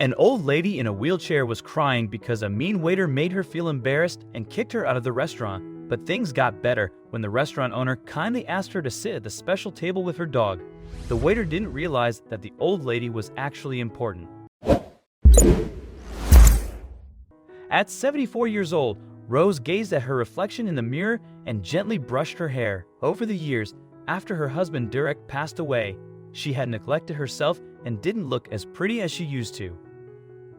An old lady in a wheelchair was crying because a mean waiter made her feel embarrassed and kicked her out of the restaurant. But things got better when the restaurant owner kindly asked her to sit at the special table with her dog. The waiter didn't realize that the old lady was actually important. At 74 years old, Rose gazed at her reflection in the mirror and gently brushed her hair. Over the years, after her husband Derek passed away, she had neglected herself and didn't look as pretty as she used to.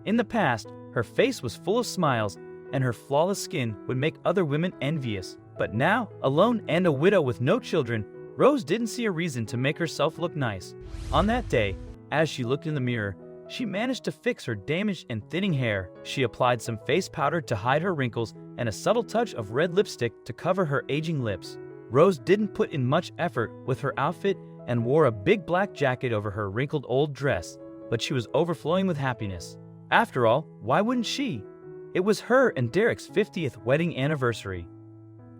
In the past, her face was full of smiles, and her flawless skin would make other women envious. But now, alone and a widow with no children, Rose didn't see a reason to make herself look nice. On that day, as she looked in the mirror, she managed to fix her damaged and thinning hair. She applied some face powder to hide her wrinkles and a subtle touch of red lipstick to cover her aging lips. Rose didn't put in much effort with her outfit and wore a big black jacket over her wrinkled old dress, but she was overflowing with happiness. After all, why wouldn't she? It was her and Derek's 50th wedding anniversary.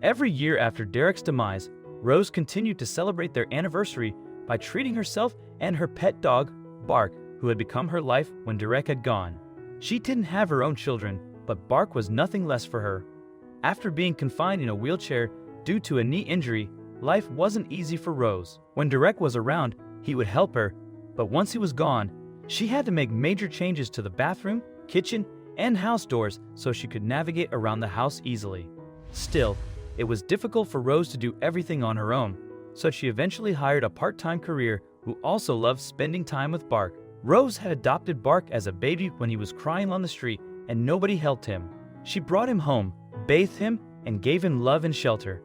Every year after Derek's demise, Rose continued to celebrate their anniversary by treating herself and her pet dog, Bark, who had become her life when Derek had gone. She didn't have her own children, but Bark was nothing less for her. After being confined in a wheelchair due to a knee injury, life wasn't easy for Rose. When Derek was around, he would help her, but once he was gone, she had to make major changes to the bathroom, kitchen, and house doors so she could navigate around the house easily. Still, it was difficult for Rose to do everything on her own, so she eventually hired a part-time career who also loved spending time with Bark. Rose had adopted Bark as a baby when he was crying on the street and nobody helped him. She brought him home, bathed him, and gave him love and shelter.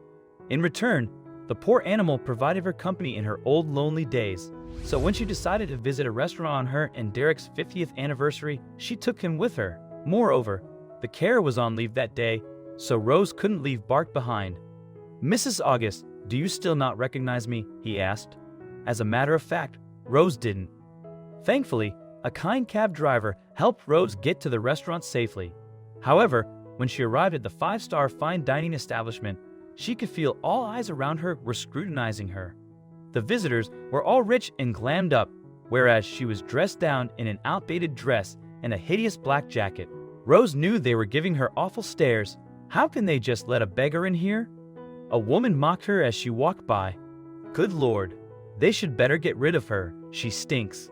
In return, the poor animal provided her company in her old lonely days. So when she decided to visit a restaurant on her and Derek's 50th anniversary, she took him with her. Moreover, the carer was on leave that day, so Rose couldn't leave Bark behind. "Mrs. August, do you still not recognize me?" he asked. As a matter of fact, Rose didn't. Thankfully, a kind cab driver helped Rose get to the restaurant safely. However, when she arrived at the 5-star fine dining establishment, she could feel all eyes around her were scrutinizing her. The visitors were all rich and glammed up, whereas she was dressed down in an outdated dress and a hideous black jacket. Rose knew they were giving her awful stares. How can they just let a beggar in here? A woman mocked her as she walked by. Good Lord, they should better get rid of her. She stinks.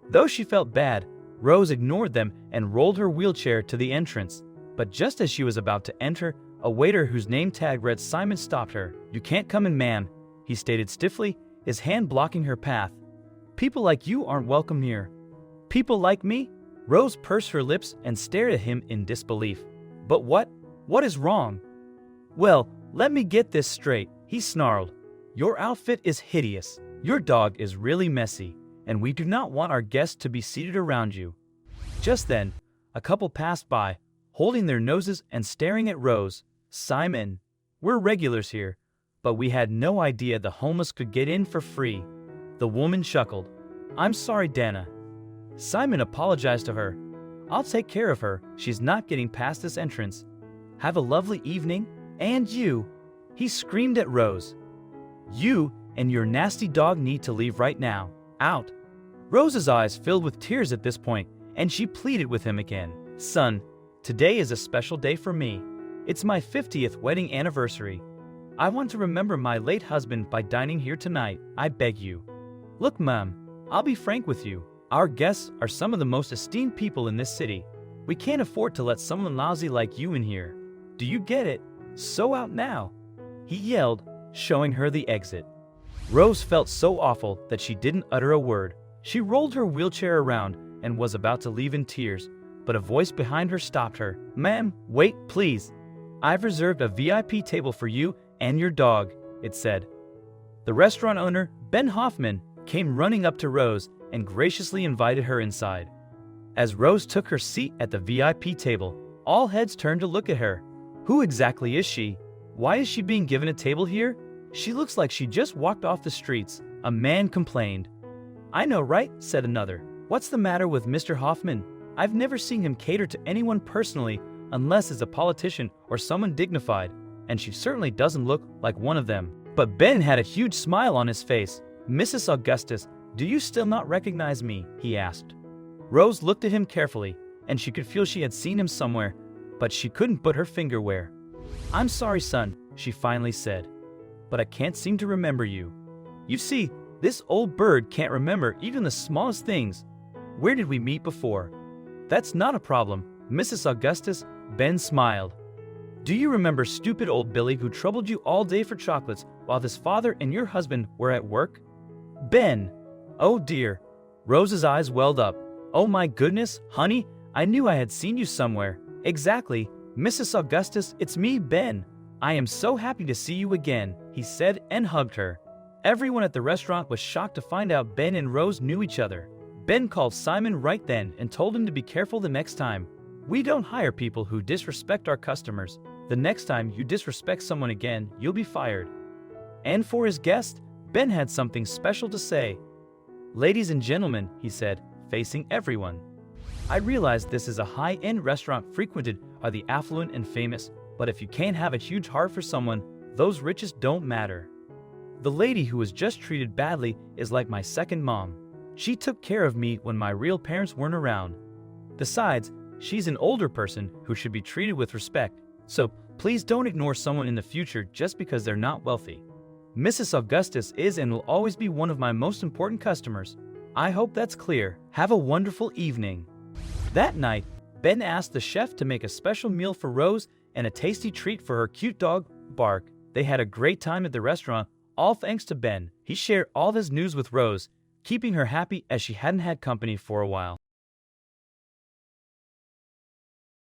Though she felt bad, Rose ignored them and rolled her wheelchair to the entrance. But just as she was about to enter, a waiter whose name tag read Simon stopped her. "You can't come in, ma'am," he stated stiffly, his hand blocking her path. "People like you aren't welcome here." "People like me?" Rose pursed her lips and stared at him in disbelief. "But what is wrong?" "Well, let me get this straight," he snarled. "Your outfit is hideous, your dog is really messy, and we do not want our guests to be seated around you." Just then, a couple passed by, holding their noses and staring at Rose. "Simon, we're regulars here, but we had no idea the homeless could get in for free." The woman chuckled. "I'm sorry, Dana." Simon apologized to her. "I'll take care of her. She's not getting past this entrance. Have a lovely evening. And you," he screamed at Rose. "You and your nasty dog need to leave right now. Out." Rose's eyes filled with tears at this point, and she pleaded with him again. "Son, today is a special day for me. It's my 50th wedding anniversary. I want to remember my late husband by dining here tonight. I beg you." "Look, Mom, I'll be frank with you. Our guests are some of the most esteemed people in this city. We can't afford to let someone lousy like you in here. Do you get it? So out now," he yelled, showing her the exit. Rose felt so awful that she didn't utter a word. She rolled her wheelchair around and was about to leave in tears, but a voice behind her stopped her. "Ma'am, wait, please. I've reserved a VIP table for you and your dog," it said. The restaurant owner, Ben Hoffman, came running up to Rose and graciously invited her inside. As Rose took her seat at the VIP table, all heads turned to look at her. Who exactly is she? Why is she being given a table here? She looks like she just walked off the streets, a man complained. "I know, right?" said another. "What's the matter with Mr. Hoffman? I've never seen him cater to anyone personally unless it's a politician or someone dignified, and she certainly doesn't look like one of them." But Ben had a huge smile on his face. "Mrs. Augustus, do you still not recognize me?" he asked. Rose looked at him carefully, and she could feel she had seen him somewhere, but she couldn't put her finger where. "I'm sorry, son," she finally said, "but I can't seem to remember you. You see, this old bird can't remember even the smallest things. Where did we meet before?" "That's not a problem, Mrs. Augustus," Ben smiled. "Do you remember stupid old Billy who troubled you all day for chocolates while his father and your husband were at work?" "Ben! Oh dear." Rose's eyes welled up. "Oh my goodness, honey, I knew I had seen you somewhere." "Exactly, Mrs. Augustus, it's me, Ben. I am so happy to see you again," he said and hugged her. Everyone at the restaurant was shocked to find out Ben and Rose knew each other. Ben called Simon right then and told him to be careful the next time. "We don't hire people who disrespect our customers. The next time you disrespect someone again, you'll be fired." And for his guest, Ben had something special to say. "Ladies and gentlemen," he said, facing everyone, "I realize this is a high-end restaurant frequented by the affluent and famous, but if you can't have a huge heart for someone, those riches don't matter. The lady who was just treated badly is like my second mom. She took care of me when my real parents weren't around. Besides, she's an older person who should be treated with respect, so please don't ignore someone in the future just because they're not wealthy. Mrs. Augustus is and will always be one of my most important customers. I hope that's clear. Have a wonderful evening." That night, Ben asked the chef to make a special meal for Rose and a tasty treat for her cute dog, Bark. They had a great time at the restaurant, all thanks to Ben. He shared all his news with Rose, keeping her happy as she hadn't had company for a while.